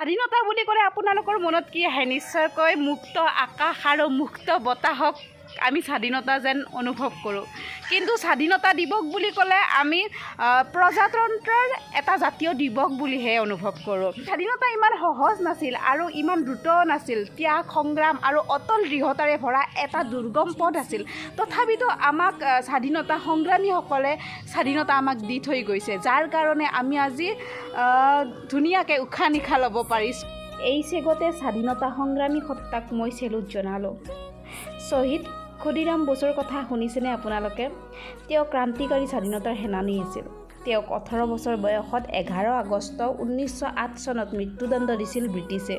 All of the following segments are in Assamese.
স্বাধীনতা বুলি ক'লে আপোনালোকৰ মনত কি আহে? নিশ্চয়কৈ মুক্ত আকাশ আৰু মুক্ত বতাহক আমি স্বাধীনতা যেন অনুভৱ কৰোঁ। কিন্তু স্বাধীনতা দিৱস বুলি ক'লে আমি প্ৰজাতন্ত্ৰৰ এটা জাতীয় দিৱস বুলিহে অনুভৱ কৰোঁ। স্বাধীনতা ইমান সহজ নাছিল আৰু ইমান দ্ৰুত নাছিল। ত্যাগ, সংগ্ৰাম আৰু অটল দৃঢ়তাৰে ভৰা এটা দুৰ্গম পথ আছিল। তথাপিতো আমাক স্বাধীনতা সংগ্ৰামীসকলে স্বাধীনতা আমাক দি থৈ গৈছে, যাৰ কাৰণে আমি আজি ধুনীয়াকৈ উশাহ নিশাহ ল'ব পাৰিছোঁ। এই চেগতে স্বাধীনতা সংগ্ৰামী সত্তাক মই চেলুট জনালোঁ। শ্বহীদ ক্ষুদিৰাম বসুৰ কথা শুনিছেনে আপোনালোকে? তেওঁ ক্ৰান্তিকাৰী স্বাধীনতাৰ সেনানী আছিল। তেওঁক 18 বছৰ বয়সত 11 আগষ্ট 1908 চনত মৃত্যুদণ্ড দিছিল ব্ৰিটিছে।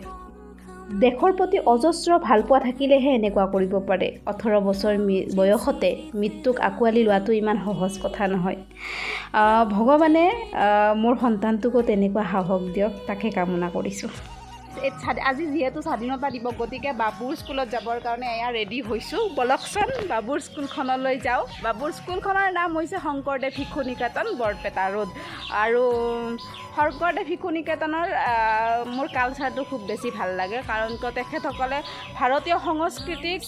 দেশৰ প্ৰতি অজস্ৰ ভালপোৱা থাকিলেহে এনেকুৱা কৰিব পাৰে। 18 বছৰ বয়সতে মৃত্যুক আঁকোৱালি লোৱাটো ইমান সহজ কথা নহয়। ভগৱানে মোৰ সন্তানটোকো তেনেকুৱা সাহস দিয়ক, তাকে কামনা কৰিছোঁ। আজি যিহেতু স্বাধীনতা দিৱস, গতিকে বাবুৰ স্কুলত যাবৰ কাৰণে এয়া ৰেডি হৈছোঁ। বলকচোন বাবুৰ স্কুলখনলৈ যাওঁ। বাবুৰ স্কুলখনৰ নাম হৈছে শংকৰদেৱ শিশু নিকেতন, বৰপেটা ৰোড। আৰু শংকৰদেৱ শিশু নিকেতনৰ মোৰ কালচাৰটো খুব বেছি ভাল লাগে, কাৰণ তেখেতসকলে ভাৰতীয় সংস্কৃতিক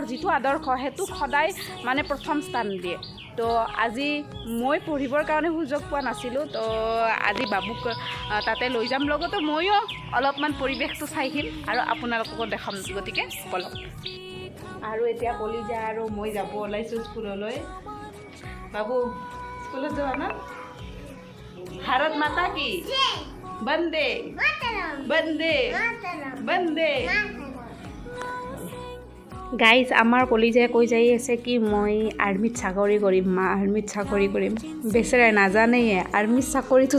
যিটো আদৰ্শ সেইটোক সদায় মানে প্ৰথম স্থান দিয়ে। তো আজি মই পঢ়িবৰ কাৰণে সুযোগ পোৱা নাছিলোঁ, তো আজি বাবুক তাতে লৈ যাম। লগতে ময়ো অলপমান পৰিৱেশটো চাই আহিম আৰু আপোনালোককো দেখাম। গতিকে বলক। আৰু এতিয়া কলিজা আৰু মই যাব ওলাইছোঁ স্কুললৈ। বাবু স্কুলত যোৱা ন? ভাৰত মাতা কি? বন্দে বন্দে বন্দে। গাইজ, আমাৰ কলিজাই কৈ যাই আছে কি মই আৰ্মিত চাকৰি কৰিম, আৰ্মিত চাকৰি কৰিম। বেচেৰাই নাজানেই আৰ্মিত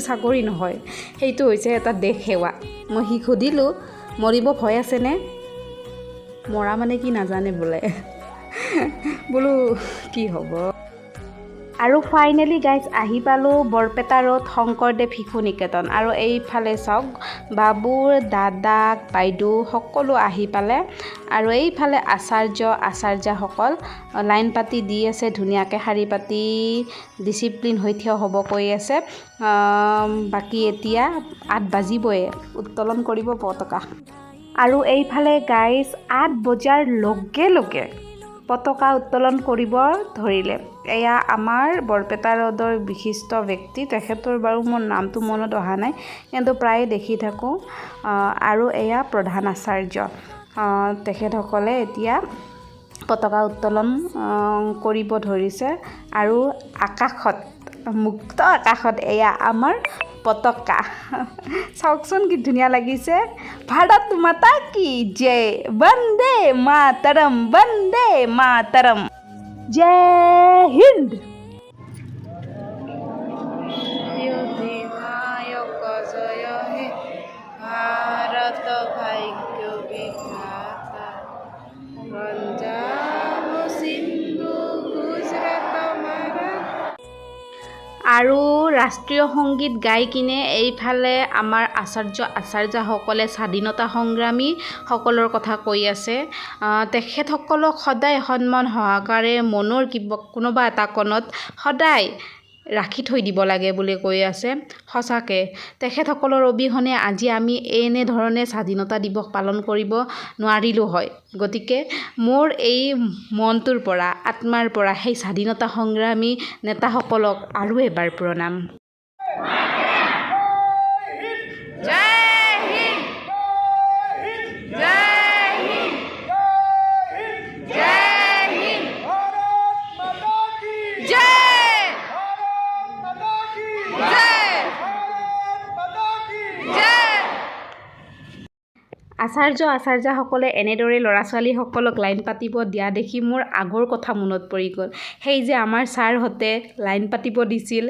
চাকৰি নহয়, সেইটো হৈছে এটা দেশ সেৱা। মই সুধিলোঁ মৰিব ভয় আছেনে? মৰা মানে কি নাজানে বোলে। বোলো কি হ'ব। আৰু ফাইনেলি গাইজ আহি পালোঁ বৰপেটা ৰোড শংকৰদেৱ শিশু নিকেতন। আৰু এইফালে চাওক বাবুৰ দাদাক বাইদেউ সকলো আহি পালে। আৰু এইফালে আচাৰ্যসকল লাইন পাতি দি আছে, ধুনীয়াকৈ শাৰী পাতি ডিচিপ্লিন হৈ থিয় হ'ব কৈ আছে। বাকী এতিয়া 8 বাজিবই, উত্তোলন কৰিব পতাকা। আৰু এইফালে গাইজ 8 বজাৰ লগে লগে পতাকা উত্তোলন কৰিব ধৰিলে। এয়া আমাৰ বৰপেটা ৰোডৰ বিশিষ্ট ব্যক্তি, তেখেতৰ বাৰু মোৰ নামটো মনত অহা নাই, কিন্তু প্ৰায়ে দেখি থাকোঁ। আৰু এয়া প্ৰধান আচাৰ্য, তেখেতসকলে এতিয়া পতাকা উত্তোলন কৰিব ধৰিছে। আৰু আকাশত, মুক্ত আকাশত এয়া আমাৰ পতাকা। চাওকচোন কি ধুনীয়া লাগিছে। ভাৰত মাতা কি জয়, বন্দে মাতৰম, বন্দে মাতৰম, জয় হিন্দ। জয় হে ভাৰত ভাগ্য বিধাতা, পঞ্জাব সিন্ধু গুজৰাট মাৰাঠা। আৰু ৰাষ্ট্ৰীয় সংগীত গাই কিনে এইফালে আমাৰ আচাৰ্যসকলে স্বাধীনতা সংগ্ৰামীসকলৰ কথা কৈ আছে। তেখেতসকলক সদায় সন্মান সহকাৰে মনৰ কোনোবা এটা কোণত সদায় ৰাখি থৈ দিব লাগে বুলি কৈ আছে। সঁচাকৈ তেখেতসকলৰ অবিহনে আজি আমি এনেধৰণে স্বাধীনতা দিৱস পালন কৰিব নোৱাৰিলোঁ হয়। গতিকে মোৰ এই মনটোৰ পৰা, আত্মাৰ পৰা সেই স্বাধীনতা সংগ্ৰামী নেতাসকলক আৰু এবাৰ প্ৰণাম। আচাৰ্যসকলে এনেদৰে ল'ৰা ছোৱালীসকলক লাইন পাতিব দিয়া দেখি মোৰ আগৰ কথা মনত পৰি গ'ল। সেই যে আমাৰ ছাৰহঁতে লাইন পাতিব দিছিল,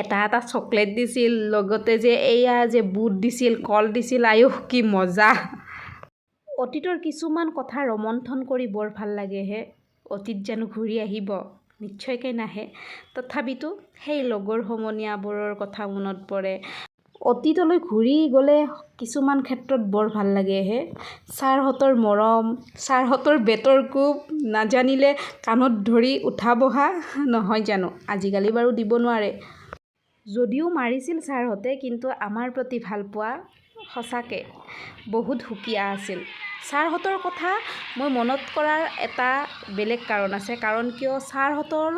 এটা চকলেট দিছিল, লগতে যে এয়া যে বুট দিছিল, কল দিছিল, আয়ুহ কি মজা। অতীতৰ কিছুমান কথা ৰোমন্থন কৰি বৰ ভাল লাগেহে। অতীত জানো ঘূৰি আহিব? নিশ্চয়কৈ নাহে। তথাপিতো সেই লগৰ সমনীয়াবোৰৰ কথা মনত পৰে। অতীতলৈ ঘূৰি গ'লে কিছুমান ক্ষেত্ৰত বৰ ভাল লাগেহে। ছাৰহঁতৰ মৰম, ছাৰহঁতৰ বেতৰ কোব নাজানিলে কাণত ধৰি উঠা বহা নহয় জানো? আজিকালি বাৰু দিব নোৱাৰে। যদিও মাৰিছিল ছাৰহঁতে, কিন্তু আমাৰ প্ৰতি ভাল পোৱা সঁচাকৈ বহুত সুকীয়া আছিল। ছাৰহঁতৰ কথা মই মনত কৰাৰ এটা বেলেগ কাৰণ আছে, কাৰণ কিয় ছাৰহঁতৰ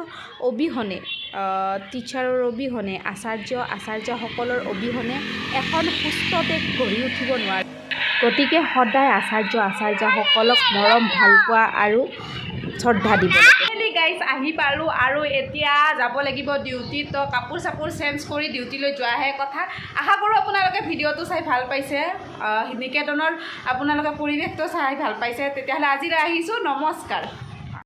অবিহনে, টিচাৰৰ অবিহনে, আচাৰ্যসকলৰ অবিহনে এখন সুস্থ দেশ গঢ়ি উঠিব নোৱাৰে। গতিকে সদায় আচাৰ্যসকলক মৰম, ভালপোৱা আৰু শ্ৰদ্ধা দিব লাগে। গাইজ আহি পালোঁ আৰু এতিয়া যাব লাগিব ডিউটিত। তো কাপোৰ চাপোৰ চেঞ্জ কৰি ডিউটিলৈ যোৱাহে কথা। আশা কৰোঁ আপোনালোকে ভিডিঅ'টো চাই ভাল পাইছে, নিকেতনৰ আপোনালোকে পৰিৱেশটো চাই ভাল পাইছে। তেতিয়াহ'লে আজিলৈ আহিছোঁ, নমস্কাৰ।